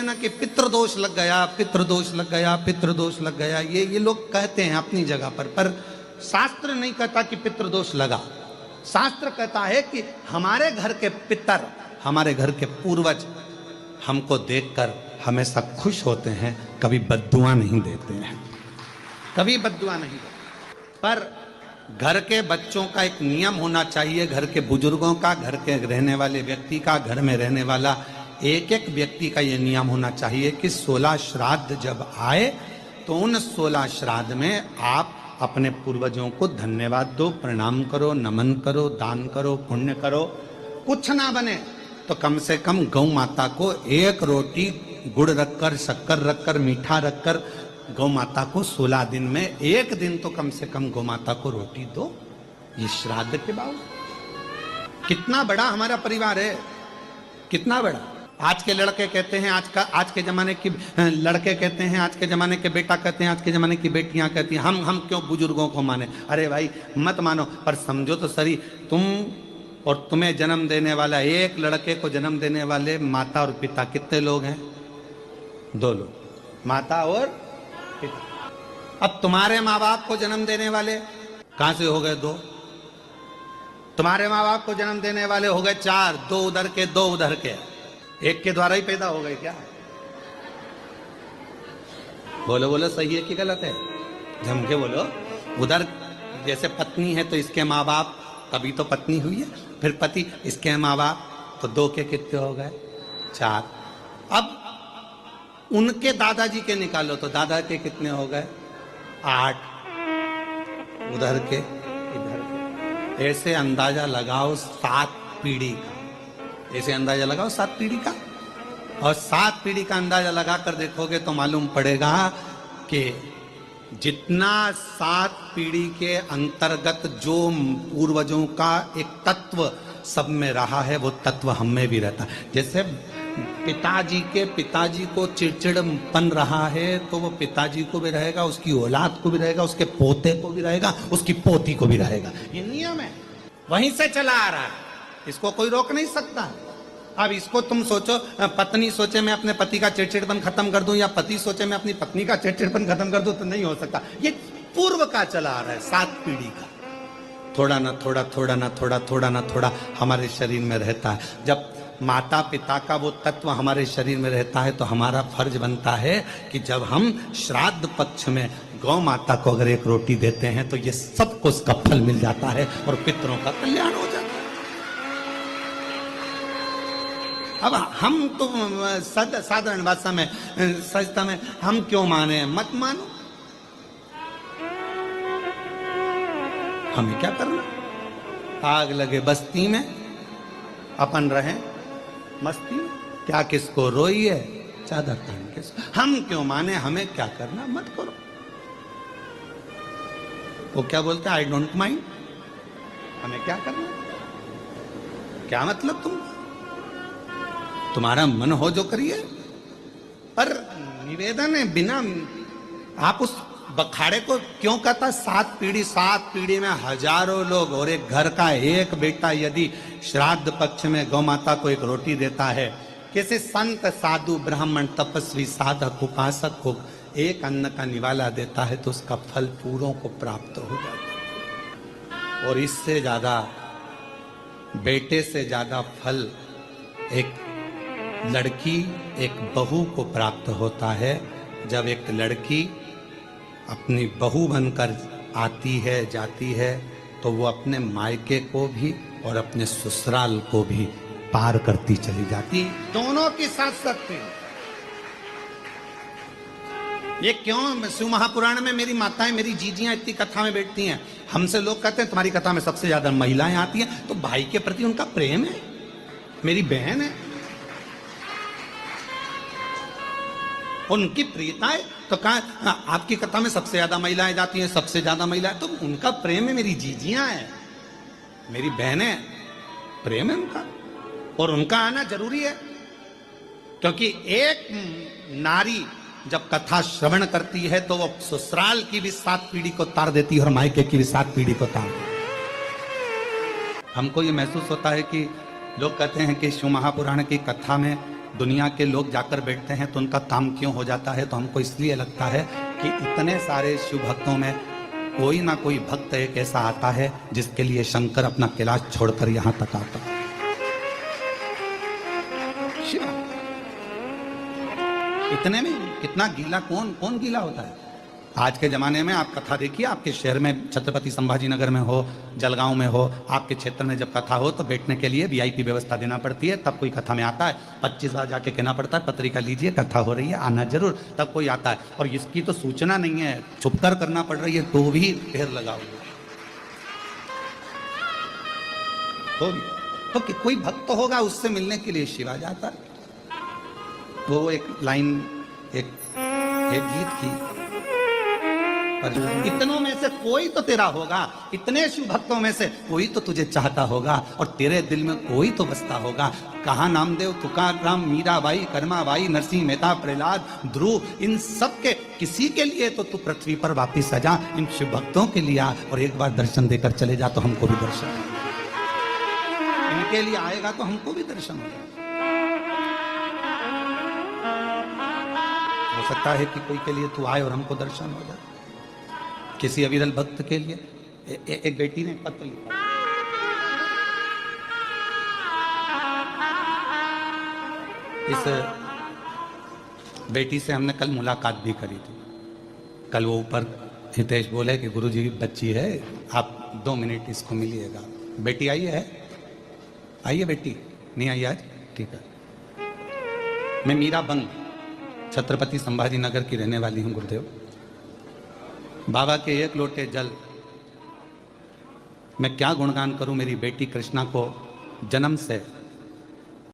ना कि पितृदोष लग गया, पितृदोष लग गया, पितृदोष लग गया, ये लोग कहते हैं अपनी जगह पर शास्त्र नहीं कहता कि पितृदोष लगा। शास्त्र कहता है कि हमारे घर के पितर, हमारे घर के पूर्वज हमको देखकर हमेशा खुश होते हैं, कभी बद्दुआ नहीं देते हैं, कभी बद्दुआ नहीं देते। पर घर के बच्चों का एक नियम होना चाहिए, घर के बुजुर्गों का, घर के रहने वाले व्यक्ति का, घर में रहने वाला एक एक व्यक्ति का ये नियम होना चाहिए कि 16 श्राद्ध जब आए तो उन 16 श्राद्ध में आप अपने पूर्वजों को धन्यवाद दो, प्रणाम करो, नमन करो, दान करो, पुण्य करो। कुछ ना बने तो कम से कम गौ माता को एक रोटी गुड़ रखकर, शक्कर रखकर, मीठा रखकर गौ माता को 16 दिन में एक दिन तो कम से कम गौ माता को रोटी दो। ये श्राद्ध के बावजूद कितना बड़ा हमारा परिवार है, कितना बड़ा। आज के लड़के कहते हैं, आज के जमाने की लड़के कहते हैं, आज के जमाने के बेटा कहते हैं, आज के जमाने की बेटियां कहती हैं हम क्यों बुजुर्गों को माने। अरे भाई मत मानो, पर समझो तो सही, तुम और तुम्हें जन्म देने वाला, एक लड़के को जन्म देने वाले माता और पिता कितने लोग हैं? 2 लोग, माता और पिता। अब तुम्हारे माँ बाप को जन्म देने वाले कहां से हो गए? 2। तुम्हारे माँ बाप को जन्म देने वाले हो गए 4, 2 उधर के, 2 उधर के, एक के द्वारा ही पैदा हो गए क्या? बोलो बोलो, सही है कि गलत है? जम के बोलो। उधर जैसे पत्नी है तो इसके माँ बाप, तभी तो पत्नी हुई है, फिर पति, इसके माँ बाप, तो 2 के कितने हो गए? 4। अब उनके दादाजी के निकालो तो दादा के कितने हो गए? 8। उधर के, इधर के, ऐसे अंदाजा लगाओ 7 पीढ़ी का, ऐसे अंदाजा लगाओ 7 पीढ़ी का। और 7 पीढ़ी का अंदाजा लगाकर देखोगे तो मालूम पड़ेगा कि जितना 7 पीढ़ी के अंतर्गत जो पूर्वजों का एक तत्व सब में रहा है, वो तत्व हम में भी रहता है। जैसे पिताजी को चिड़चिड़पन रहा है तो वो पिताजी को भी रहेगा, उसकी औलाद को भी रहेगा, उसके पोते को भी रहेगा, उसकी पोती को भी रहेगा। ये नियम है, वहीं से चला आ रहा है, इसको कोई रोक नहीं सकता। अब इसको तुम सोचो, पत्नी सोचे मैं अपने पति का चिड़चिड़पन खत्म कर दूं, या पति सोचे मैं अपनी पत्नी का चिड़चिड़पन खत्म कर दूं, तो नहीं हो सकता। ये पूर्व का चला आ रहा है, 7 पीढ़ी का। थोड़ा ना थोड़ा, थोड़ा ना थोड़ा, थोड़ा ना थोड़ा हमारे शरीर में रहता है। जब माता पिता का वो तत्व हमारे शरीर में रहता है तो हमारा फर्ज बनता है कि जब हम श्राद्ध पक्ष में गौ माता को अगर एक रोटी देते हैं तो ये सबको उसका फल मिल जाता है और पितरों का कल्याण हो जाता है। अब हम तो साधारण भाषा में, सहजता में हम क्यों माने? मत मानो, हमें क्या करना? आग लगे बस्ती में, अपन रहे मस्ती, क्या किसको रोई है चादर तान के। हम क्यों माने, हमें क्या करना? मत करो। वो क्या बोलते हैं, आई डोंट माइंड, हमें क्या करना? क्या मतलब तुम्हारा मन हो जो करिए। पर निवेदन है, बिना आप उस बखाड़े को क्यों कहता? 7 पीढ़ी, 7 पीढ़ी में हजारों लोग, और एक घर का एक बेटा यदि श्राद्ध पक्ष में गौ माता को एक रोटी देता है, किसी संत, साधु, ब्राह्मण, तपस्वी, साधक, उपासक को एक अन्न का निवाला देता है तो उसका फल पूरों को प्राप्त हो जाता है। और इससे ज्यादा, बेटे से ज्यादा फल एक लड़की, एक बहू को प्राप्त होता है। जब एक लड़की अपनी बहू बनकर आती है, जाती है, तो वो अपने मायके को भी और अपने ससुराल को भी पार करती चली जाती, दोनों की साथ सकते। ये क्यों? शिव महापुराण में मेरी माताएं, मेरी जीजियां इतनी कथा में बैठती हैं, हमसे लोग कहते हैं तुम्हारी कथा में सबसे ज्यादा महिलाएं आती हैं, तो भाई के प्रति उनका प्रेम है, मेरी बहन है, उनकी प्रियता है। तो कहा आपकी कथा में सबसे ज्यादा महिलाएं जाती हैं, सबसे ज्यादा महिलाएं, तो उनका प्रेम है, मेरी जीजियां हैं, मेरी बहनें, प्रेम है उनका, और उनका आना जरूरी है। क्योंकि एक नारी जब कथा श्रवण करती है तो वो ससुराल की भी 7 पीढ़ी को तार देती है और मायके की भी 7 पीढ़ी को तार देती है। हमको ये महसूस होता है कि लोग कहते हैं कि शिव महापुराण की कथा में दुनिया के लोग जाकर बैठते हैं तो उनका काम क्यों हो जाता है, तो हमको इसलिए लगता है कि इतने सारे शिव भक्तों में कोई ना कोई भक्त एक ऐसा आता है जिसके लिए शंकर अपना कैलाश छोड़कर यहां तक आता है। इतने में कितना गीला, कौन कौन गीला होता है। आज के जमाने में आप कथा देखिए, आपके शहर में छत्रपति संभाजी नगर में हो, जलगांव में हो, आपके क्षेत्र में जब कथा हो तो बैठने के लिए वीआईपी व्यवस्था देना पड़ती है, तब कोई कथा में आता है। 25 बार जाके कहना पड़ता है पत्रिका लीजिए, कथा हो रही है, आना जरूर, तब कोई आता है। और इसकी तो सूचना नहीं है, छुपकर करना पड़ रही है, तो भी ढेर लगा हुआ होगी। तो कोई भक्त होगा उससे मिलने के लिए शिवा जाता है। वो एक लाइन, एक गीत की, इतनों में से कोई तो तेरा होगा, इतने शिव भक्तों में से कोई तो तुझे चाहता होगा, और तेरे दिल में कोई तो बसता होगा। कहा नामदेव, तुकाराम, मीराबाई, कर्माबाई, नरसिंह मेहता, प्रहलाद, ध्रुव, इन सब के किसी के लिए तो तू पृथ्वी पर वापिस आ जा, इन शिव भक्तों के लिए आ और एक बार दर्शन देकर चले जा, तो हमको भी दर्शन, इनके लिए आएगा तो हमको भी दर्शन होगा। हो सकता है कि कोई के लिए तू आए और हमको दर्शन हो जाए, किसी अविरल भक्त के लिए। एक बेटी ने पत्र लिखा, इस बेटी से हमने कल मुलाकात भी करी थी। कल वो ऊपर हितेश बोले कि गुरुजी की बच्ची है, आप 2 मिनट इसको मिलिएगा। बेटी आई है, आइए बेटी, नहीं आई आज, ठीक है। मैं मीरा बंग, छत्रपति संभाजी नगर की रहने वाली हूँ गुरुदेव। बाबा के एक लोटे जल, मैं क्या गुणगान करूं। मेरी बेटी कृष्णा को जन्म से